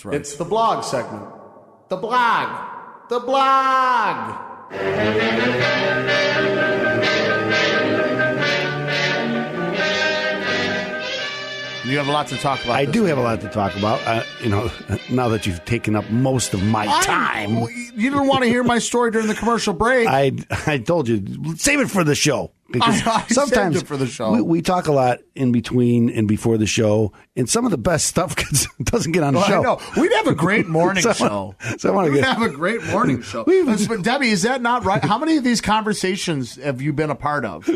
That's right. It's the blog segment. The blog. The blog. You have a lot to talk about. I do have a lot to talk about. Now that you've taken up most of my time. You didn't want to hear my story during the commercial break. I told you, save it for the show. Because sometimes saved it for the show. We talk a lot in between and before the show, and some of the best stuff doesn't get on the show. I know. We'd have a great morning show. We'd have a great morning show. But Debbie, is that not right? How many of these conversations have you been a part of?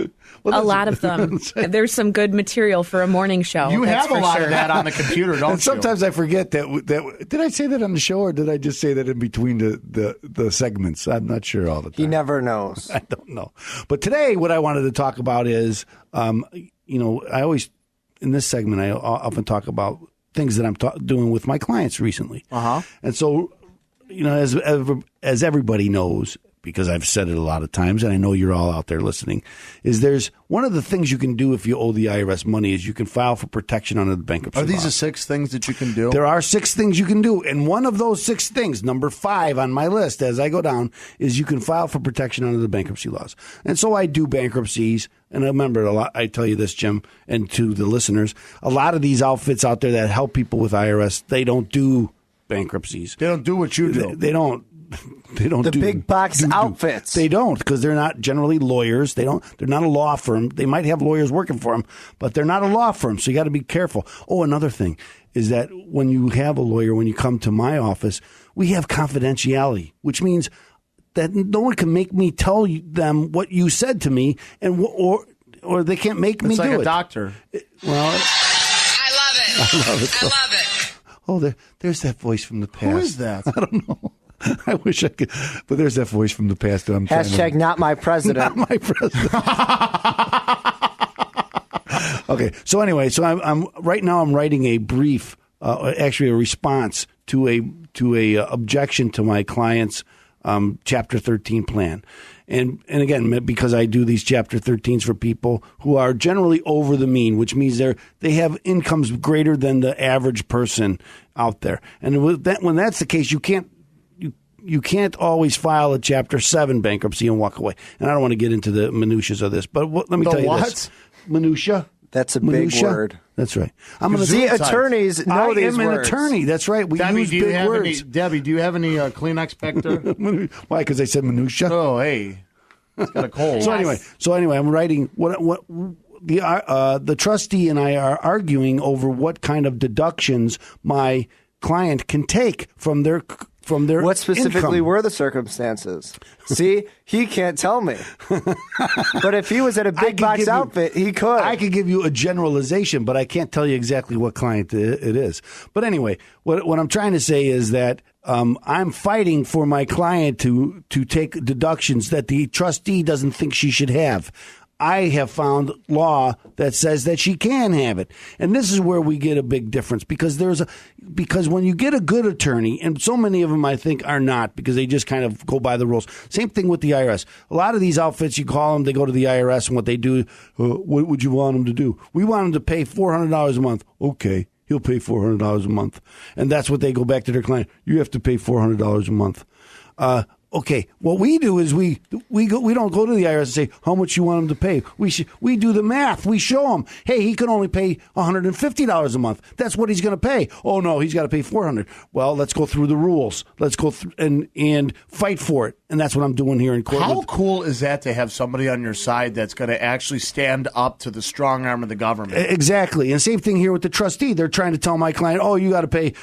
A lot of them. There's some good material for a morning show. You have a lot of that on the computer, don't you? Sometimes I forget that. Did I say that on the show, or did I just say that in between the segments? I'm not sure all the time. He never knows. I don't know. But today, what I wanted to talk about is, I always, in this segment, I often talk about things that I'm doing with my clients recently. Uh-huh. And so, as everybody knows, because I've said it a lot of times, and I know you're all out there listening, is there's one of the things you can do if you owe the IRS money is you can file for protection under the bankruptcy law. Are these the 6 things that you can do? There are 6 things you can do, and one of those 6 things, number 5 on my list as I go down, is you can file for protection under the bankruptcy laws. And so I do bankruptcies, and I remember a lot. I tell you this, Jim, and to the listeners, a lot of these outfits out there that help people with IRS, they don't do bankruptcies. They don't do what you do. They don't. They don't the do big box outfits. They don't, because they're not generally lawyers. They're not a law firm. They might have lawyers working for them, but they're not a law firm. So you got to be careful. Oh, another thing is that when you have a lawyer, when you come to my office, we have confidentiality, which means that no one can make me tell them what you said to me, or they can't make me do it. It's like a doctor. Well, I love it. I love it. Oh, there's that voice from the past. Who is that? I don't know. I wish I could, but there's that voice from the past that I'm #, not my president. Not my president. Okay, so anyway, I'm right now I'm writing a brief, actually a response to a objection to my client's Chapter 13 plan. And again, because I do these Chapter 13s for people who are generally over the mean, which means they have incomes greater than the average person out there. And when that's the case, you can't always file a Chapter 7 bankruptcy and walk away. And I don't want to get into the minutiae of this, but let me tell you this. Minutia? That's a big word. That's right. The attorneys know these words. I am an attorney. That's right. We use big words. Debbie, do you have any Kleenex back there? Why? Because I said minutia? Oh, hey. It's got a cold. So anyway, I'm writing what the trustee and I are arguing over what kind of deductions my client can take from their what specifically income. were the circumstances? See, he can't tell me. But if he was at a big box outfit, he could. I could give you a generalization, but I can't tell you exactly what client it is. But anyway, what I'm trying to say is that I'm fighting for my client to take deductions that the trustee doesn't think she should have. I have found law that says that she can have it. And this is where we get a big difference because when you get a good attorney, and so many of them I think are not because they just kind of go by the rules. Same thing with the IRS. A lot of these outfits, you call them, they go to the IRS, and what they do, what would you want them to do? We want them to pay $400 a month. Okay, he'll pay $400 a month. And that's what they go back to their client. You have to pay $400 a month. Okay, what we do is we don't go to the IRS and say how much you want him to pay. We do the math. We show him, hey, he can only pay $150 a month. That's what he's going to pay. Oh no, he's got to pay $400. Well, let's go through the rules. Let's go through and fight for it. And that's what I'm doing here in court. How cool is that to have somebody on your side that's going to actually stand up to the strong arm of the government? Exactly. And same thing here with the trustee. They're trying to tell my client, oh, you got to pay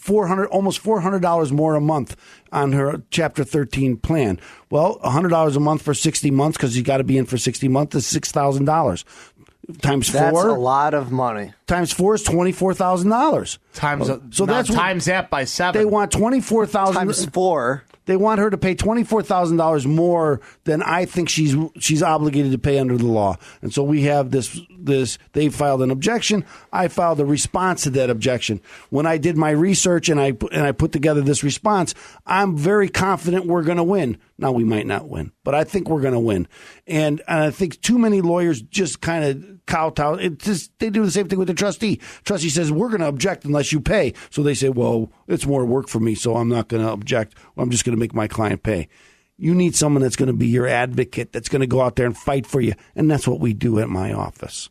almost $400 more a month on her Chapter 13 plan. Well, $100 a month for 60 months because you got to be in for 60 months is $6,000. Times 4. That's a lot of money. Times 4 is $24,000. Times that by 7. They want $24,000. Times 4. They want her to pay $24,000 more than I think she's obligated to pay under the law. And so we have this. They filed an objection. I filed a response to that objection. When I did my research and I put together this response, I'm very confident we're going to win. Now, we might not win, but I think we're going to win. And I think too many lawyers just kind of kowtow. They do the same thing with the trustee. Trustee says, we're going to object unless you pay. So they say, well, it's more work for me, so I'm not going to object. I'm just going to make my client pay. You need someone that's going to be your advocate, that's going to go out there and fight for you. And that's what we do at my office.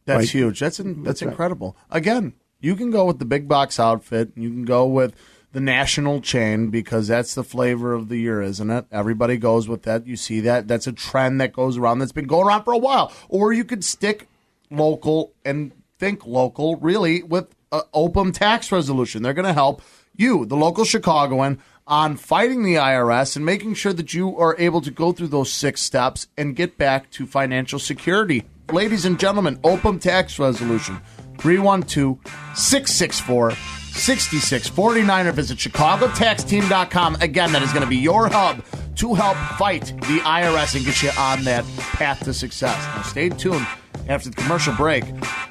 That's right? huge. That's incredible. Again, you can go with the big box outfit. You can go with the national chain because that's the flavor of the year, isn't it? Everybody goes with that. You see that. That's a trend that goes around that's been going around for a while. Or you could stick local and think local, really, with Opem Tax Resolution. They're going to help you, the local Chicagoan, on fighting the IRS and making sure that you are able to go through those 6 steps and get back to financial security. Ladies and gentlemen, Opem Tax Resolution, 312-664-6649 or visit ChicagoTaxTeam.com. Again, that is going to be your hub to help fight the IRS and get you on that path to success. Now, stay tuned. After the commercial break,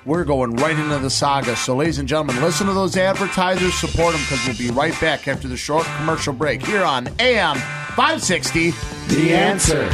we're going right into the saga. So, ladies and gentlemen, listen to those advertisers, support them, because we'll be right back after the short commercial break here on AM 560. The Answer.